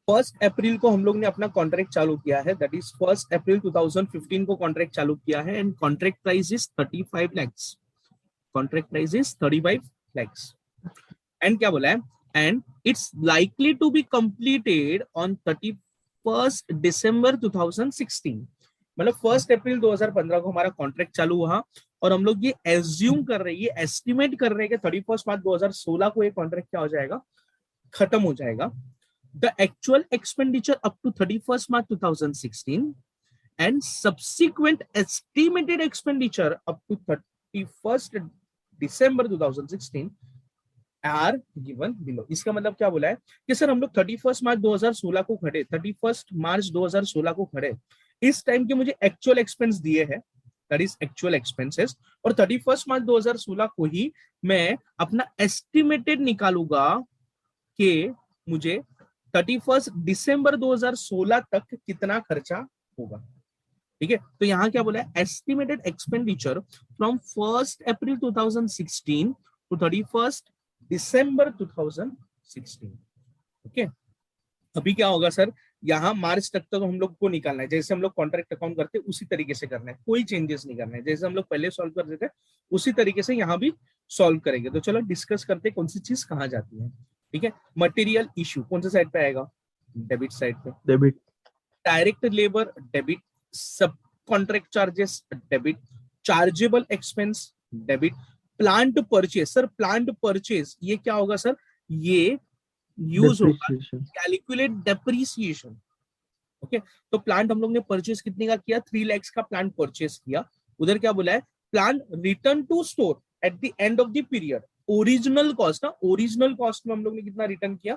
1 अप्रैल को हम लोग ने अपना कॉन्ट्रैक्ट चालू किया है, दैट इज 1 अप्रैल 2015 को कॉन्ट्रैक्ट चालू किया है and contract price is 35 lakhs। Contract price is 35 lakhs and क्या बोला है, and it's likely to be completed on 31 December 2016। मतलब 1 अप्रैल 2015 को हमारा कॉन्ट्रैक्ट चालू हुआ और हम लोग ये एज्यूम कर रहे हैं, ये एस्टिमेट कर रहे हैं कि 31 मार्च 2016 को ये कॉन्ट्रैक्ट क्या हो जाएगा, खत्म हो जाएगा। The actual expenditure up to 31st March 2016 and subsequent estimated expenditure up to 31st December 2016 are given below। इसका मतलब क्या बोला है कि सर हम लोग 31 मार्च 2016 को खड़े, 31 मार्च 2016 को खड़े, इस टाइम के मुझे एक्चुअल एक्सपेंस दिए हैं, दैट इज एक्चुअल एक्सपेंसेस, और 31 मार्च 2016 को ही मैं अपना एस्टिमेटेड निकालूंगा कि मुझे 31 दिसंबर 2016 तक कितना खर्चा होगा। ठीक है, तो यहां क्या बोला है, estimated expenditure from 1 April 2016 to 31 December 2016। Okay, अभी क्या होगा सर, यहाँ मार्च तक तो हम लोग को निकालना है, जैसे हम लोग कॉन्ट्रैक्ट अकाउंट करते हैं उसी तरीके से करना है, कोई चेंजेस नहीं करना है, जैसे हम लोग पहले सॉल्व कर देते उसी तरीके से यहाँ भी सॉल्व करेंगे। तो चलो डिस्कस करते हैं कौन सी चीज कहाँ जाती है। ठीक है, मटेरियल इश्यू कौन सा साइड पे आएगा, डेबिट साइड पे, डेबिट। डायरेक्ट लेबर डेबिट, सब contract charges debit, chargeable expense debit, plant purchase, sir plant purchase ये क्या होगा सर, ये यूज होगा कैलकुलेट डेप्रिसिएशन। ओके, तो प्लांट हम लोग ने परचेज कितने का किया, 3 lakhs का प्लांट परचेज किया। उधर क्या बोला है, plant return to store at the end of the period, original cost ना, ओरिजिनल कॉस्ट में हम लोग ने कितना रिटर्न किया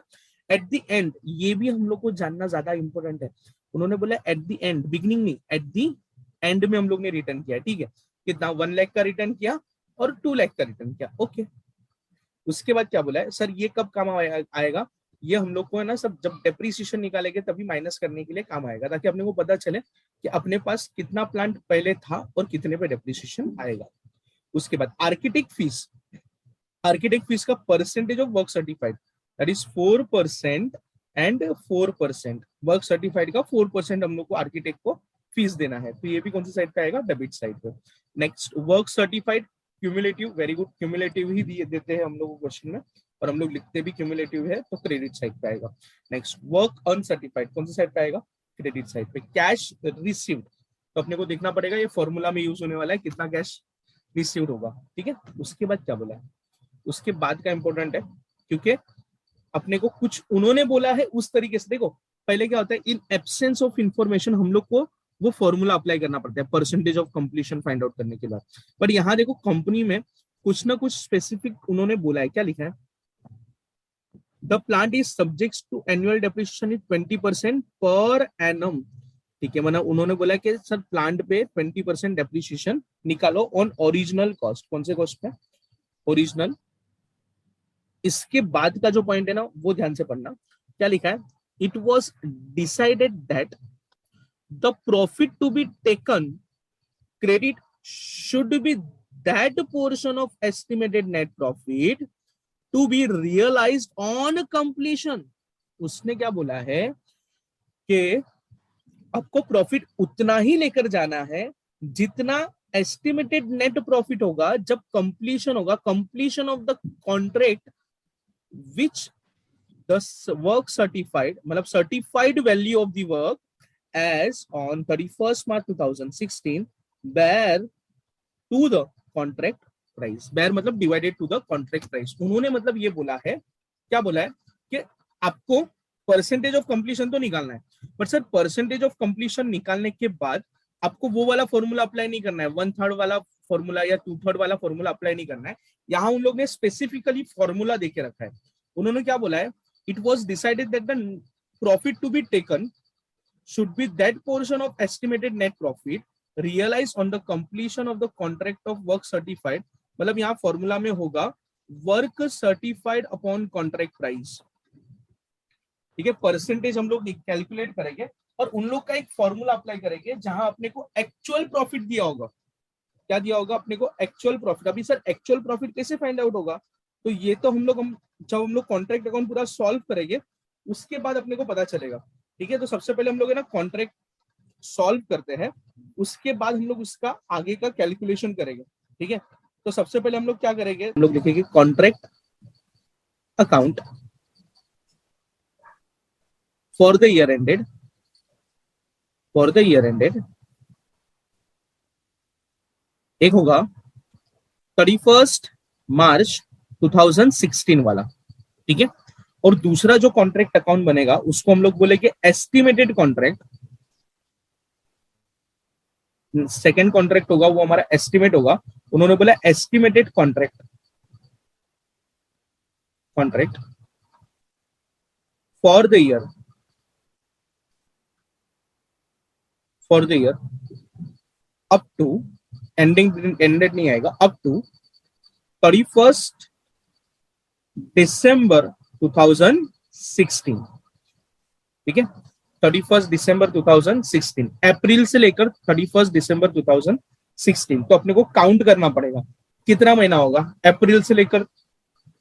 एट द एंड, ये भी हम लोग को जानना ज्यादा इंपॉर्टेंट है। उन्होंने बोला एट द एंड, बिगिनिंग नहीं, एट द एंड में हम लोग ने रिटर्न किया। ठीक है, कितना, 1 लाख का रिटर्न किया और 2 लाख का रिटर्न किया। ओके, उसके बाद क्या बोला है सर, ये कब काम आएगा, ये हम लोग को है ना सब जब डेप्रिसिएशन निकालेंगे तभी माइनस करने के लिए काम आएगा, ताकि अपने को पता चले कि अपने पास कितना प्लांट पहले था और कितने पे डेप्रिसिएशन आएगा। उसके बाद आर्किटेक्ट फीस, आर्किटेक्ट फीस का percentage of work certified that is 4% and 4%, work certified का 4% हम लोग को आर्किटेक्ट को फीस देना है, तो ये भी कौन सी साइड पे आएगा, डेबिट साइड पे। Next work certified cumulative, very good, cumulative ही दिए देते हैं हम लोग को क्वेश्चन में, और हम लोग लिखते भी क्यूमुलेटिव है, तो क्रेडिट साइड पे आएगा। नेक्स्ट वर्क अनसर्टिफाइड कौन सी साइड पे आएगा, क्रेडिट साइड पे। कैश रिसीव्ड, तो अपने को देखना पड़ेगा ये फॉर्मूला में यूज होने वाला है, कितना कैश रिसीव्ड होगा। ठीक है, उसके बाद क्या बोला है, उसके बाद का इंपॉर्टेंट है, क्योंकि अपने को कुछ उन्होंने बोला है उस तरीके से। देखो पहले क्या होता है, इन एब्सेंस ऑफ इंफॉर्मेशन हम लोग को वो फॉर्मूला अप्लाई करना पड़ता है percentage of completion find out करने के बाद, पर यहाँ देखो कंपनी में कुछ ना कुछ स्पेसिफिक उन्होंने बोला है, क्या लिखा है, the plant is subject to annual depreciation is 20% per annum. ठीक है, मतलब उन्होंने बोला कि सर प्लांट पे 20% डेप्रिसिएशन निकालो ऑन ओरिजिनल कॉस्ट, कौन से कॉस्ट पे, ओरिजिनल। इसके बाद का जो पॉइंट है ना वो ध्यान से पढ़ना, क्या लिखा है, it was decided that the profit to be taken credit should be that portion of estimated net profit to be realised on completion. उसने क्या बोला है कि आपको प्रॉफिट उतना ही लेकर जाना है जितना एस्टिमेटेड नेट प्रॉफिट होगा जब कंप्लीशन होगा, completion of the contract which the work certified, मतलब certified value of the work as on 31 March 2016 bear to the contract price, bear मतलब divided to the contract price. उन्होंने मतलब ये बोला है, क्या बोला है कि आपको परसेंटेज ऑफ कंप्लीशन तो निकालना है, but sir percentage of completion निकालने के बाद आपको वो वाला फॉर्मूला अप्लाई नहीं करना है, 1/3 वाला फॉर्मूला या 2/3 वाला फॉर्मूला अप्लाई नहीं करना है। यहाँ उन लोग ने स्पेसिफिकली फॉर्मूला देके रखा है। उन्होंने क्या बोला है, it was decided that the profit to be taken should be that portion of estimated net profit realized on the completion of the contract of work certified, मतलब यहाँ फॉर्मूला में होगा work certified upon contract price. ठीक है, percentage हम लोग calculate करेंगे और उन लोग का एक फॉर्मूला अप्लाई करेंगे जहां अपने को एक्चुअल प्रॉफिट दिया होगा। क्या दिया होगा अपने को, एक्चुअल प्रॉफिट। अभी सर एक्चुअल प्रॉफिट कैसे फाइंड आउट होगा, तो ये तो हम जब हम लोग कॉन्ट्रैक्ट अकाउंट पूरा सॉल्व करेंगे उसके बाद अपने को पता चलेगा। ठीक है, तो सबसे पहले हम लोग है ना कॉन्ट्रैक्ट सॉल्व करते हैं, उसके बाद हम लोग उसका आगे का कैलकुलेशन करेंगे। ठीक है, तो सबसे पहले हम लोग क्या करेंगे, हम लोग लिखेंगे contract account for the year ended, for the year ended एक होगा 31 मार्च 2016 वाला। ठीक है, और दूसरा जो कॉन्ट्रैक्ट अकाउंट बनेगा उसको हम लोग बोलेंगे एस्टिमेटेड कॉन्ट्रैक्ट। सेकेंड कॉन्ट्रैक्ट होगा वो हमारा एस्टिमेट होगा, उन्होंने बोला estimated contract, contract for the year, for the year up to, ended नहीं आएगा, अप टू 31 दिसंबर 2016। ठीक है, 31 दिसंबर 2016, अप्रैल से लेकर 31 दिसंबर 2016। तो अपने को काउंट करना पड़ेगा कितना महीना होगा, अप्रैल से लेकर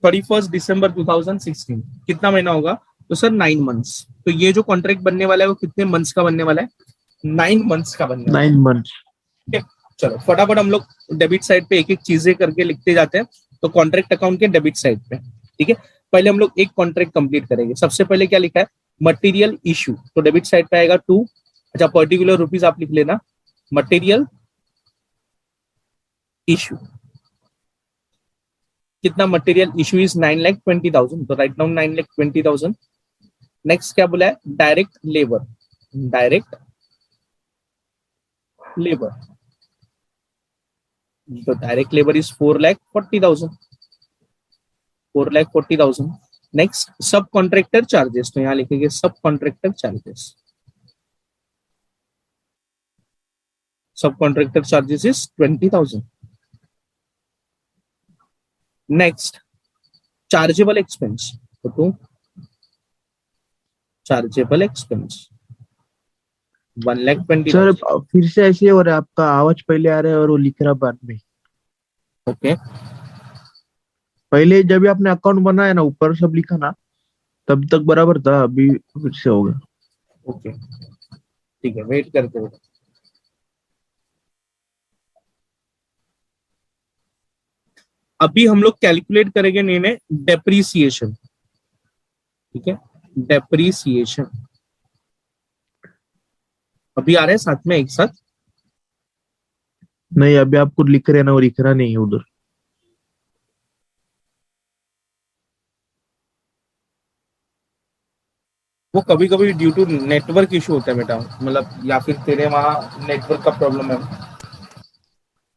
31 दिसंबर 2016 कितना महीना होगा, तो सर 9 मंथ्स। तो ये जो कॉन्ट्रैक्ट बनने वाला है वो कितने मंथ्स का बनने वाला है, 9 मंथ्स का बनने वाला है। 9 months। ठीक है, चलो फटाफट हम लोग डेबिट साइड पे एक एक चीजें करके लिखते जाते हैं। तो कॉन्ट्रैक्ट अकाउंट के डेबिट साइड पे, ठीक है, पहले हम लोग एक कॉन्ट्रैक्ट कंप्लीट करेंगे। सबसे पहले क्या लिखा है, मटेरियल इशू, तो डेबिट साइड पे आएगा 2। अच्छा, पर्टिकुलर रुपीज आप लिख लेना, मटेरियल इशू, कितना मटेरियल इशू इज 9,20,000, तो राइट डाउन 9,20,000। नेक्स्ट क्या बोला है, डायरेक्ट लेबर, डायरेक्ट लेबर, तो डायरेक्ट लेबर इज 4,40,000, 4,40,000। नेक्स्ट सब कॉन्ट्रैक्टर चार्जेस, तो यहां लिखेंगे सब कॉन्ट्रैक्टर चार्जेस, सब contractor charges is 20,000। Next chargeable expense, तो चार्जेबल एक्सपेंस 1,20,000। सर फिर से ऐसे हो रहा है, आपका आवाज पहले आ रहा है और वो लिख रहा बाद में। ओके, पहले जब भी आपने अकाउंट बनाया ना, ऊपर सब लिखा ना, तब तक बराबर था, अभी फिर से होगा। ओके, ठीक है, वेट करते हो। अभी हम लोग कैलकुलेट करेंगे ने डेप्रीसिएशन। ठीक है, डेप्रीसिएशन अभी आ रहा है साथ में एक साथ। नहीं, अभी आपको लिख रहे ना, वो लिख रहा नहीं है उधर। वो कभी कभी ड्यू टू नेटवर्क इशू होता है बेटा, मतलब या फिर तेरे वहां नेटवर्क का प्रॉब्लम है।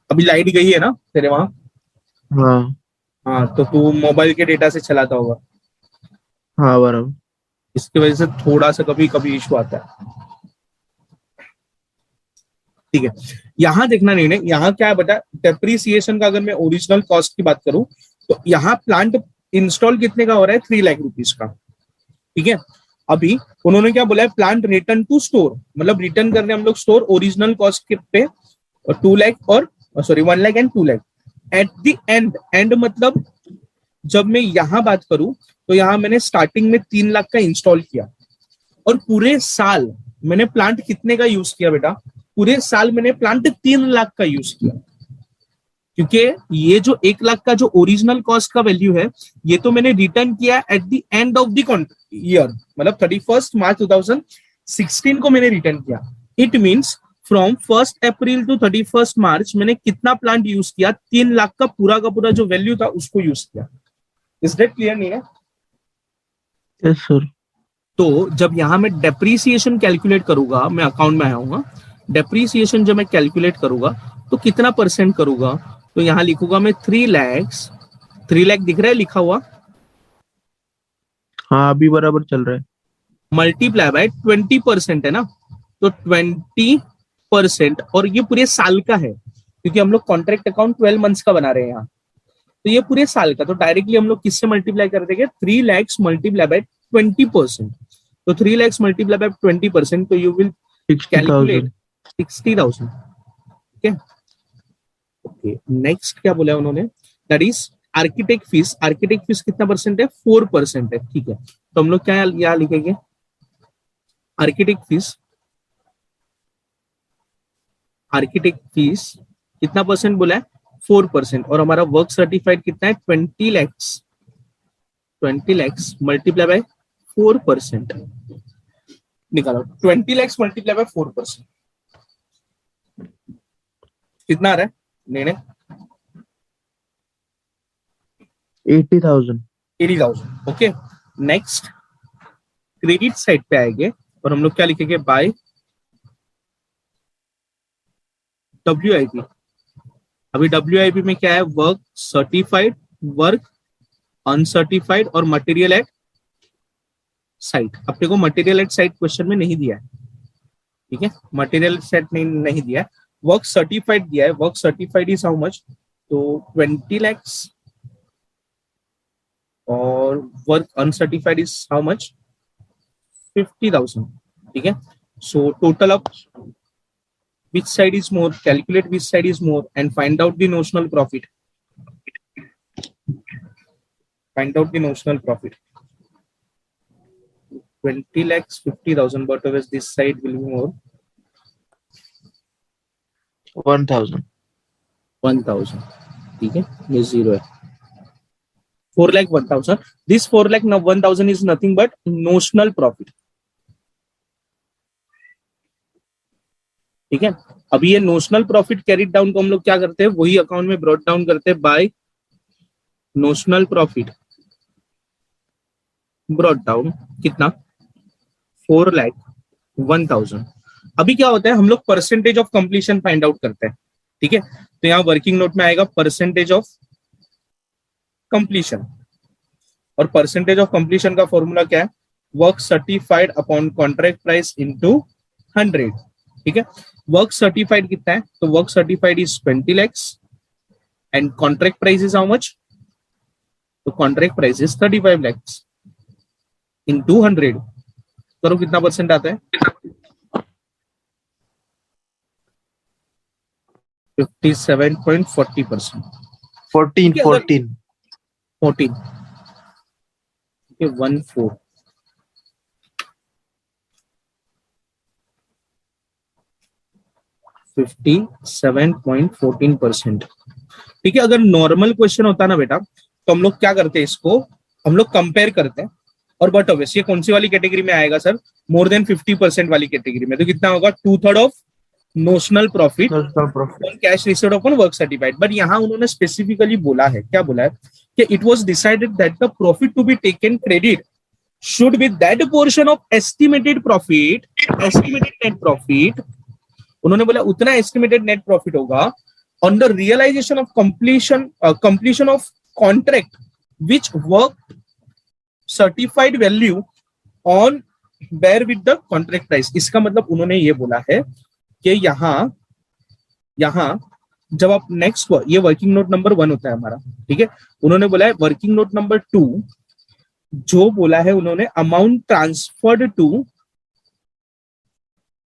अभी लाइट गई है ना तेरे वहां, हाँ हाँ, तो तू मोबाइल के डेटा से चलाता होगा, हाँ बराबर। इसकी वजह से थोड़ा सा कभी कभी इशू आता है। ठीक है, यहाँ देखना नहीं, यहाँ क्या है बेटा, डेप्रीसिएशन का अगर मैं ओरिजिनल कॉस्ट की बात करूं तो यहाँ प्लांट इंस्टॉल कितने का हो रहा है, 3,00,000 रुपीज का। ठीक है, अभी उन्होंने क्या बोला है, प्लांट रिटर्न टू स्टोर, मतलब रिटर्न करने हम लोग स्टोर ओरिजिनल कॉस्ट के पे 2,00,000 और sorry 1,00,000 and 2,00,000 eight the and. And मतलब जब मैं यहाँ बात करूं तो यहाँ मैंने स्टार्टिंग में 3,00,000 का इंस्टॉल किया, और पूरे साल मैंने प्लांट कितने का यूज किया बेटा, पूरे साल मैंने प्लांट 3,00,000 का यूज किया। क्योंकि ये जो 1,00,000 का जो ओरिजिनल कॉस्ट का वैल्यू है, ये तो मैंने रिटर्न किया at the end of the year, मतलब 31 मार्च 2016 को मैंने रिटर्न किया। It means from 1 April to 31 March मैंने कितना प्लांट यूज किया, 3,00,000 का पूरा जो वैल्यू था उसको यूज किया। इज दैट क्लियर नहीं है? Yes sir. तो जब यहां मैं डेप्रीसिएशन कैलकुलेट करूंगा, मैं अकाउंट में आऊंगा, डेप्रीसिएशन जब मैं कैलकुलेट करूंगा तो कितना परसेंट करूंगा, तो यहां लिखूंगा मैं 3,00,000 दिख रहा है लिखा हुआ, हाँ अभी बराबर चल रहा है। मल्टीप्लाई बाय 20% है ना, तो 20%, और ये पूरे साल का है क्योंकि हम लोग कॉन्ट्रैक्ट अकाउंट 12 मंथ्स का बना रहे हैं यहाँ, तो ये पूरे साल का, तो डायरेक्टली हम लोग किससे मल्टीप्लाई कर देंगे, 3,00,000 मल्टीप्लाई बाय 20%। तो 3,00,000 मल्टीप्लाई बाय 20%, तो you will 60,000। Calculate 60,000। Okay, okay, next क्या बोला उन्होंने, दैट इज आर्किटेक्ट फीस कितना परसेंट है? 4% है, ठीक है। तो हम लोग क्या यहाँ लिखेंगे? आर्किटेक्ट फीस कितना परसेंट बोला है? 4%। और हमारा वर्क सर्टिफाइड कितना है? 20 lakhs मल्टीप्लाई बाय 4%। निकालो 20 lakhs मल्टीप्लाई बाय 4%, कितना आ रहा है लेने? 80,000। 80,000। ओके, नेक्स्ट क्रेडिट साइड पे आएंगे और हम लोग क्या लिखेंगे? Bye WIP। अभी WIP में क्या है? वर्क सर्टिफाइड, वर्क अनसर्टिफाइड और मटेरियल एट साइट। अपने को मटेरियल एट साइट क्वेश्चन में नहीं दिया है, ठीक है, मटेरियल सेट नहीं दिया है। वर्क सर्टिफाइड दिया है। Work certified is how much? तो 20 lakhs और work uncertified is how much? 50,000, ठीक है। So total of which side is more, calculate which side is more and find out the notional profit. Find out the notional profit. 20 lakhs 50,000, but always this side will be more. 1,000। 1,000, ठीक है, ये 0 है। 4 lakh 1,000. This 4 lakh 1,000 is nothing but notional profit, ठीक है। अभी ये notional profit carried down को हम लोग क्या करते हैं? वही अकाउंट में ब्रॉट डाउन करते हैं by notional profit. Brought down कितना? 4 lakh 1,000। अभी क्या होता है? हम लोग percentage of completion find out करते हैं, ठीक है। तो यहाँ वर्किंग नोट में आएगा परसेंटेज ऑफ कंप्लीशन, और परसेंटेज ऑफ कंप्लीशन का फॉर्मूला क्या है? Work certified upon contract price into 100, ठीक है। वर्क सर्टिफाइड कितना है? तो work certified is 20 lakhs and contract price is how much? तो contract price is 35 lakhs into 100। करो कितना परसेंट आता है? 57.40%। 14। 14, 14 57.14%, ठीक है। अगर नॉर्मल क्वेश्चन होता ना बेटा, तो हम लोग क्या करते हैं? इसको हम लोग कंपेयर करते हैं। और बट ऑब्वियस ये कौन सी वाली कैटेगरी में आएगा सर? मोर देन 50% वाली कैटेगरी में। तो कितना होगा? 2/3 of notional profit on cash received upon work certified. But यहाँ उन्होंने स्पेसिफिकली बोला है, क्या बोला है? कि it was decided that the profit to be taken credit should be that portion of estimated profit, estimated net profit. उन्होंने बोला उतना एस्टिमेटेड नेट प्रॉफिट होगा on the realisation of completion of contract which work certified value on bear with the contract price. इसका मतलब उन्होंने ये बोला है कि यहाँ जब आप नेक्स्ट, ये वर्किंग नोट नंबर 1 होता है हमारा, ठीक है। उन्होंने बोला है वर्किंग नोट नंबर 2, जो बोला है उन्होंने, amount transferred to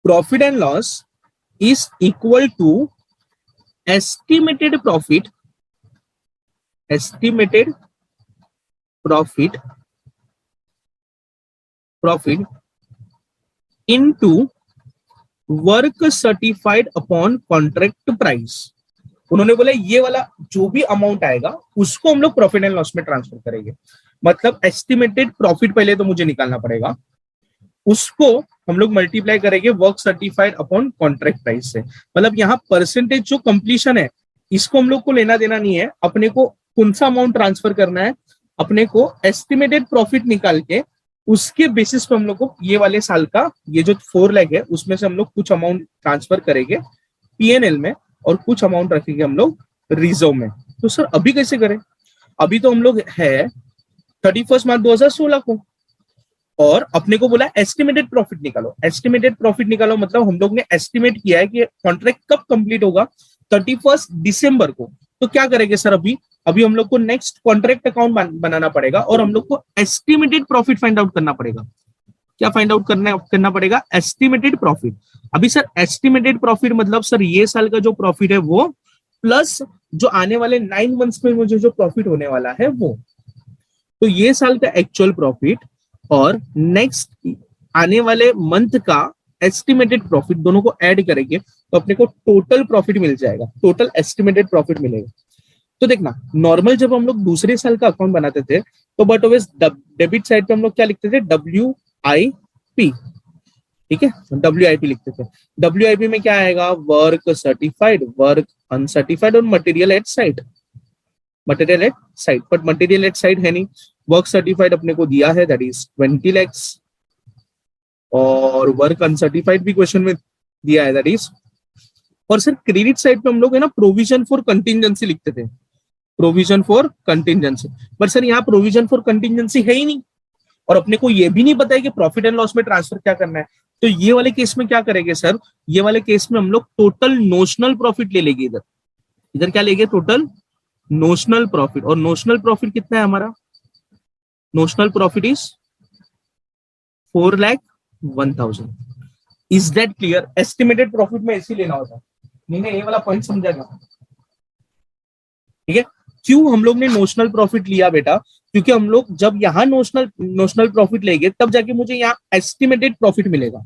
profit and loss is equal to estimated profit into work certified upon contract price। उन्होंने बोला ये वाला जो भी अमाउंट आएगा उसको हम लोग प्रॉफिट एंड लॉस में ट्रांसफर करेंगे। मतलब एस्टिमेटेड प्रॉफिट पहले तो मुझे निकालना पड़ेगा, उसको हम लोग मल्टीप्लाई करेंगे work certified upon contract price से। मतलब यहाँ परसेंटेज जो कंप्लीशन है इसको हम लोग को लेना देना नहीं है, अपने को कौन सा अमाउंट ट्रांसफर करना है, अपने को एस्टिमेटेड प्रॉफिट निकाल के उसके बेसिस पे हम लोग को ये वाले साल का ये जो 4 लाख है उसमें से हम लोग कुछ अमाउंट ट्रांसफर करेंगे PNL में और कुछ अमाउंट रखेंगे हम लोग रिजर्व में। तो सर अभी कैसे करें? अभी तो हम लोग है 31 मार्च 2016 को, और अपने को बोला एस्टिमेटेड प्रॉफिट निकालो। एस्टिमेटेड प्रॉफिट निकालो मतलब हम लोग ने एस्टिमेट किया है कि कॉन्ट्रैक्ट कब कंप्लीट होगा? 31 दिसंबर को। तो क्या करेंगे सर? अभी हम लोग को नेक्स्ट कॉन्ट्रैक्ट अकाउंट बनाना पड़ेगा और हम लोग को एस्टिमेटेड प्रॉफिट फाइंड आउट करना पड़ेगा। क्या फाइंड आउट करना पड़ेगा? Estimated profit. अभी सर एस्टिमेटेड प्रॉफिट मतलब सर ये साल का जो प्रॉफिट है वो प्लस जो आने वाले 9 मंथ्स में मुझे जो प्रॉफिट होने वाला है वो। तो ये साल का एक्चुअल प्रॉफिट और नेक्स्ट आने वाले मंथ का एस्टिमेटेड प्रॉफिट दोनों को ऐड करेंगे तो अपने को टोटल प्रॉफिट मिल जाएगा, टोटल एस्टिमेटेड प्रॉफिट मिलेगा। तो देखना, नॉर्मल जब हम लोग दूसरे साल का अकाउंट बनाते थे तो बट ऑलवेज डेबिट साइड पे हम लोग क्या लिखते थे, WIP, ठीक है, WIP लिखते थे। WIP में क्या आएगा, वर्क सर्टिफाइड, वर्क अनसर्टिफाइड और material at site, material at site, but material at site है नहीं। वर्क सर्टिफाइड अपने को दिया है, दैट इज 20 lakhs, और वर्क अनसर्टिफाइड भी क्वेश्चन में दिया है, दैट इज। और सर क्रेडिट साइड पे हम लोग है ना प्रोविजन फॉर कंटिजेंसी लिखते थे, provision for contingency, but sir यहाँ प्रोविजन फॉर कंटिजेंसी है ही नहीं और अपने को ये भी नहीं पता है कि प्रॉफिट एंड लॉस में ट्रांसफर क्या करना है। तो ये वाले केस में क्या करेंगे सर, ये वाले केस में हम लोग टोटल नोशनल प्रॉफिट ले लेंगे, इधर इधर क्या लेंगे, टोटल नोशनल प्रॉफिट। और नोशनल प्रॉफिट कितना है हमारा, notional profit is 4,01,000। Is that clear? Estimated profit में ऐसे लेना होता, नहीं ये वाला पॉइंट समझा क्या, ठीक है। क्यों हम लोग ने नोशनल प्रॉफिट लिया बेटा, क्योंकि हम लोग जब यहाँ नोशनल प्रॉफिट लेंगे तब जाके मुझे यहाँ एस्टिमेटेड प्रॉफिट मिलेगा,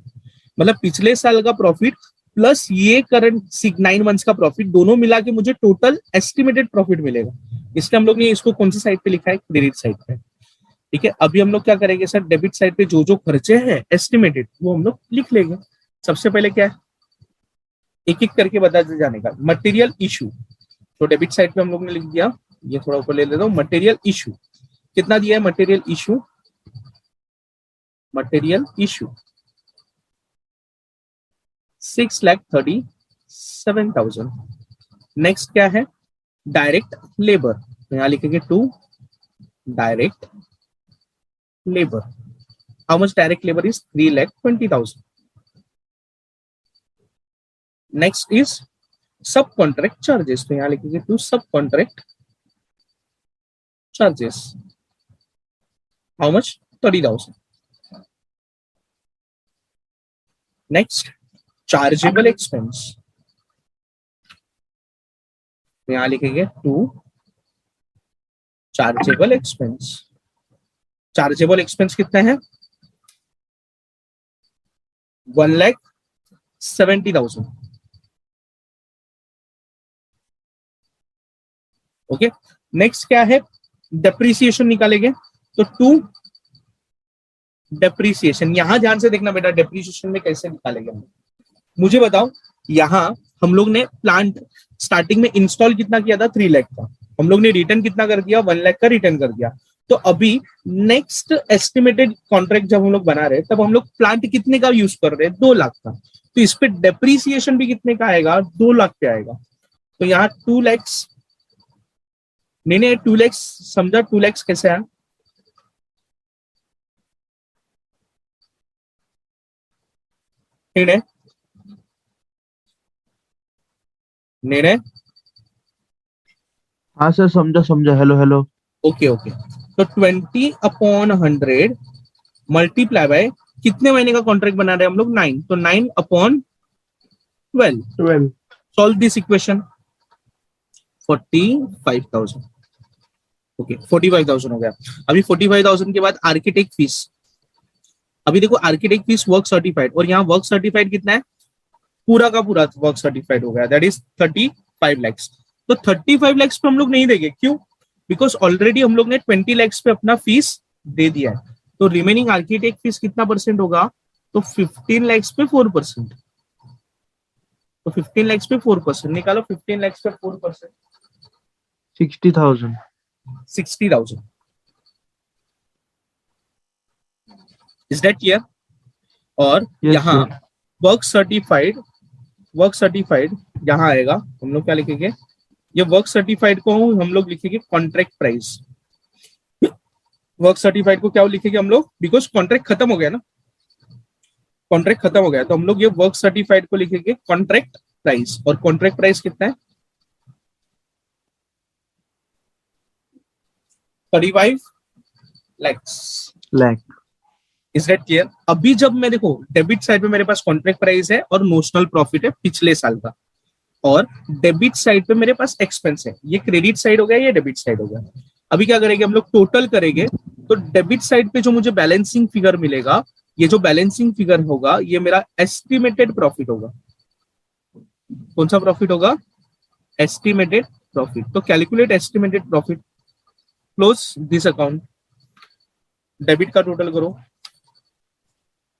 मतलब पिछले साल का प्रॉफिट प्लस ये करंट 9 मंथ्स का प्रॉफिट दोनों मिला के मुझे टोटल एस्टिमेटेड प्रॉफिट मिलेगा। इसलिए हम लोग ने इसको कौन सी साइड पे लिखा है, क्रेडिट साइड पे, ठीक है। अभी हम लोग क्या करेंगे सर, डेबिट साइड पे जो जो खर्चे हैं एस्टिमेटेड वो हम लोग लिख लेंगे। सबसे पहले क्या है, एक एक करके बताते जाने का। मटेरियल इशू, तो डेबिट साइड पे हम लोग ने लिख दिया, ये थोड़ा ऊपर ले लेता हूँ। मटेरियल इशू कितना दिया है, material issue, material issue 6,37,000। Next क्या है, डायरेक्ट लेबर, तो यहां लिखेंगे to direct labour. How much direct labour is 3,20,000। Next is sub contract charges, तो यहां लिखेंगे to sub contract charges. How much, 30,000। Next chargeable expense, यहां लिखेंगे to chargeable expense. Chargeable expense कितने हैं, 1,70,000। ओके, नेक्स्ट क्या है, डेप्रीसिएशन निकालेंगे, तो टू डेप्रीसिएशन। यहां ध्यान से देखना बेटा, डेप्रीसिएशन में कैसे निकालेंगे हम, मुझे बताओ। यहां हम लोग ने प्लांट स्टार्टिंग में इंस्टॉल कितना किया था, 3 लाख का, हम लोग ने रिटर्न कितना कर दिया, 1 लाख का रिटर्न कर दिया। तो अभी नेक्स्ट एस्टिमेटेड कॉन्ट्रैक्ट जब हम लोग बना रहे हैं तब हम लोग प्लांट कितने का यूज कर रहे हैं, 2 लाख का, तो इस पे डेप्रीसिएशन भी कितने का आएगा, 2 लाख पे आएगा। तो यहाँ 2 लैक्स, नहीं 2 लैक्स समझा, 2 लैक्स कैसे है, नहीं हाँ सर, समझा समझा, हेलो हेलो। Okay okay. तो 20/100 मल्टीप्लाई बाय कितने महीने का कॉन्ट्रैक्ट बना रहे हैं हम लोग, 9, तो 9/12। 12। Solve this equation, 45,000। ओके 45,000 हो गया। अभी 45,000 के बाद आर्किटेक्ट फीस, अभी देखो आर्किटेक्ट फीस वर्क सर्टिफाइड, और यहाँ वर्क सर्टिफाइड कितना है, पूरा का पूरा वर्क सर्टिफाइड हो गया, दैट इज 35 lakhs। तो 35 lakhs पे हम लोग नहीं देंगे, क्यों, बिकॉज ऑलरेडी हम लोग ने 20 lakhs पे अपना फीस दे दिया है। तो रिमेनिंग आर्किटेक्ट फीस कितना परसेंट होगा, तो 15 lakhs पे 4%, तो 15 lakhs पे 4% निकालो, 15 lakhs पे 4%, 60,000। 60,000। Is that clear? और यस यहाँ सर। वर्क सर्टिफाइड यहाँ आएगा, हम लोग क्या लिखेंगे, ये वर्क सर्टिफाइड को हम लोग लिखेंगे कॉन्ट्रैक्ट प्राइस। वर्क सर्टिफाइड को क्या लिखेंगे हम लोग, बिकॉज कॉन्ट्रैक्ट खत्म हो गया ना, कॉन्ट्रैक्ट खत्म हो गया, तो हम लोग ये वर्क सर्टिफाइड को लिखेंगे कॉन्ट्रैक्ट प्राइस। और कॉन्ट्रैक्ट प्राइस कितना है, 35 lakhs। Is that clear? अभी जब मैं देखो डेबिट साइड में मेरे पास कॉन्ट्रैक्ट प्राइस है और नोशनल प्रॉफिट है पिछले साल का, और डेबिट साइड पे मेरे पास एक्सपेंस है। ये क्रेडिट साइड हो गया, ये डेबिट साइड हो गया। अभी क्या करेंगे हम लोग, टोटल करेंगे। तो डेबिट साइड पे जो मुझे बैलेंसिंग फिगर मिलेगा, ये जो बैलेंसिंग फिगर होगा ये मेरा एस्टिमेटेड प्रॉफिट होगा। कौन सा प्रॉफिट होगा? Estimated profit. तो calculate estimated profit, close this account. Debit का टोटल करो,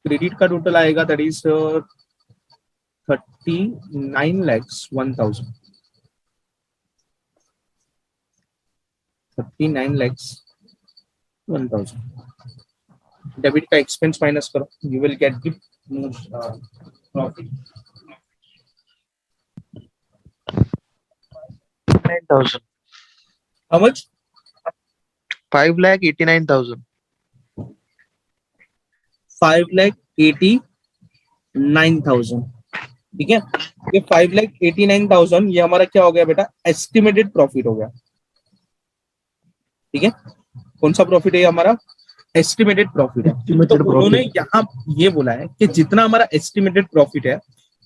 क्रेडिट का टोटल आएगा दैट इज 39,01,000, 39,01,000। डेबिट का एक्सपेंस माइनस करो, you will get the profit. 9,000. How much? 5,89,000. 5,89,000। ठीक है, ये 5,89,000 ये हमारा क्या हो गया बेटा? एस्टिमेटेड प्रॉफिट हो गया। ठीक है, कौन सा प्रॉफिट है ये हमारा? एस्टिमेटेड प्रॉफिट है। तो Estimated उन्होंने profit. यहाँ ये बोला है कि जितना हमारा एस्टिमेटेड प्रॉफिट है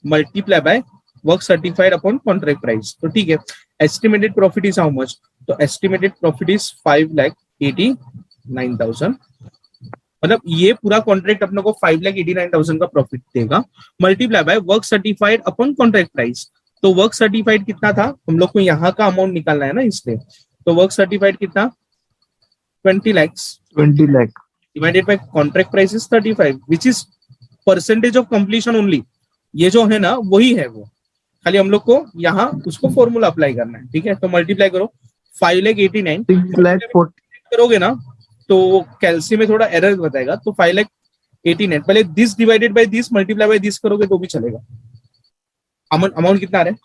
multiply by work certified upon contract price. तो ठीक है, estimated profit is how much? तो एस्टिमेटेड प्रॉफिट इज 5,89,000। मतलब ये पूरा कॉन्ट्रैक्ट अपने को 5,89,000 का प्रॉफिट देगा, multiply by work certified upon contract price. तो वर्क सर्टिफाइड कितना था, हम लोग को यहाँ का अमाउंट निकालना है ना इसलिए। तो वर्क सर्टिफाइड कितना? 20 lakhs 20 lakh. divided by contract price is 35, which is percentage of completion only। ये जो है ना वही है वो, खाली हम लोग को यहाँ उसको फॉर्मूला अप्लाई करना है। ठीक है, तो मल्टीप्लाई करो 5,89,000 6 lakh 40. करोगे ना तो कैलसी में थोड़ा एरर बताएगा। तो 5,89,000 पहले this divided by this multiply by this करोगे तो भी चलेगा। अमाउंट कितना आ रहा है?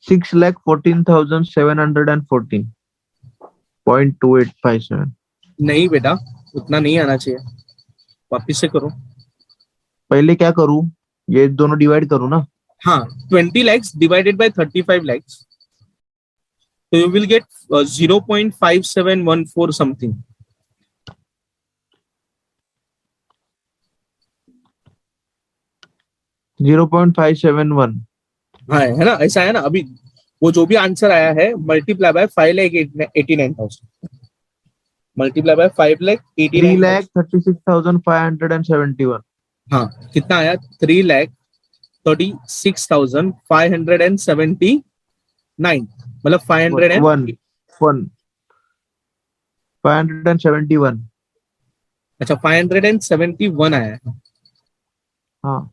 6,14,714.2857. नहीं बेटा, उतना नहीं आना चाहिए, वापिस से करो। पहले क्या करूं, ये दोनों डिवाइड करूं ना? हाँ, 20 lakhs divided by 35 lakhs, so you will get 0.5714 something। 0.571. हाँ है ना, ऐसा है ना। अभी वो जो भी आंसर आया है मल्टीप्लाई बाय 5,89,000 मल्टीप्लाई बाय 5,89,000। 3,36,571. हाँ, कितना आया? 3,36,579, मतलब 500 1 571. अच्छा 571 आया है। हाँ,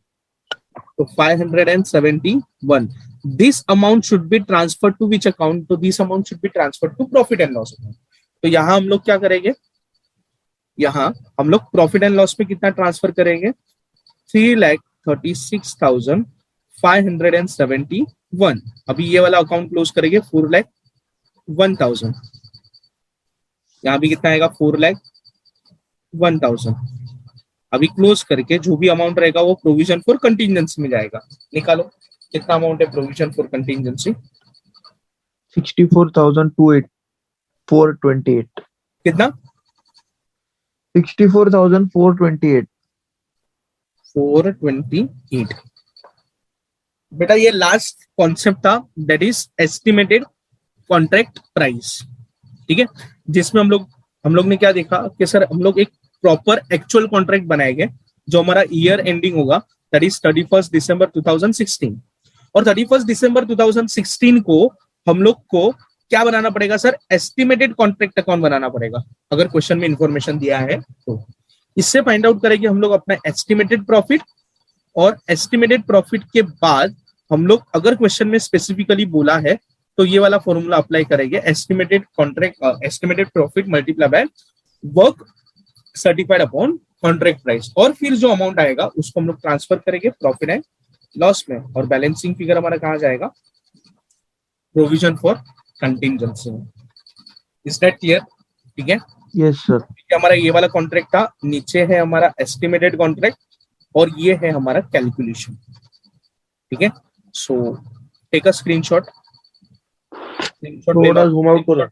तो 571, this amount should be transfer to which account? तो this amount should be transfer to profit and loss account. तो यहाँ हम लोग क्या करेंगे, यहाँ हम लोग प्रॉफिट एंड लॉस पे कितना ट्रांसफर करेंगे? 3,36,571। अभी ये वाला अकाउंट क्लोज करेंगे 4,01,000। यहाँ भी कितना आएगा? 4,01,000। अभी क्लोज करके जो भी अमाउंट रहेगा वो प्रोविजन फॉर कंटिजेंसी में जाएगा। निकालो कितना अमाउंट है प्रोविजन फॉर कंटिजेंसी? 64,428. कितना? 64,428. 428। बेटा ये लास्ट कॉन्सेप्ट था, that is estimated contract price. ठीक है, जिसमें हम लोग ने क्या देखा कि सर हम लोग एक प्रॉपर एक्चुअल कॉन्ट्रैक्ट बनाएंगे जो हमारा ईयर एंडिंग होगा, दैट इज 31 दिसंबर 2016। और 31 दिसंबर 2016 को हम लोग को क्या बनाना पड़ेगा सर? एस्टिमेटेड कॉन्ट्रैक्ट अकाउंट बनाना पड़ेगा, अगर क्वेश्चन में इंफॉर्मेशन दिया है तो। इससे फाइंड आउट करेंगे हम लोग अपना एस्टिमेटेड प्रॉफिट, और एस्टिमेटेड प्रॉफिट के बाद हम लोग अगर क्वेश्चन में स्पेसिफिकली बोला है तो ये वाला फॉर्मूला अप्लाई करेंगे, estimated contract estimated profit multiply by work certified upon contract price. और फिर जो अमाउंट आएगा उसको हम लोग ट्रांसफर करेंगे प्रॉफिट एंड लॉस में, और बैलेंसिंग फिगर हमारा कहाँ जाएगा? प्रोविजन फॉर कंटिजेंसी में। Is that clear? ठीक है, यस सर. हमारा ये वाला कॉन्ट्रैक्ट था, नीचे है हमारा एस्टिमेटेड कॉन्ट्रैक्ट, और ये है हमारा कैलकुलेशन। ठीक है, सो टेक अ स्क्रीनशॉट। थोड़ा घुमाओ करो.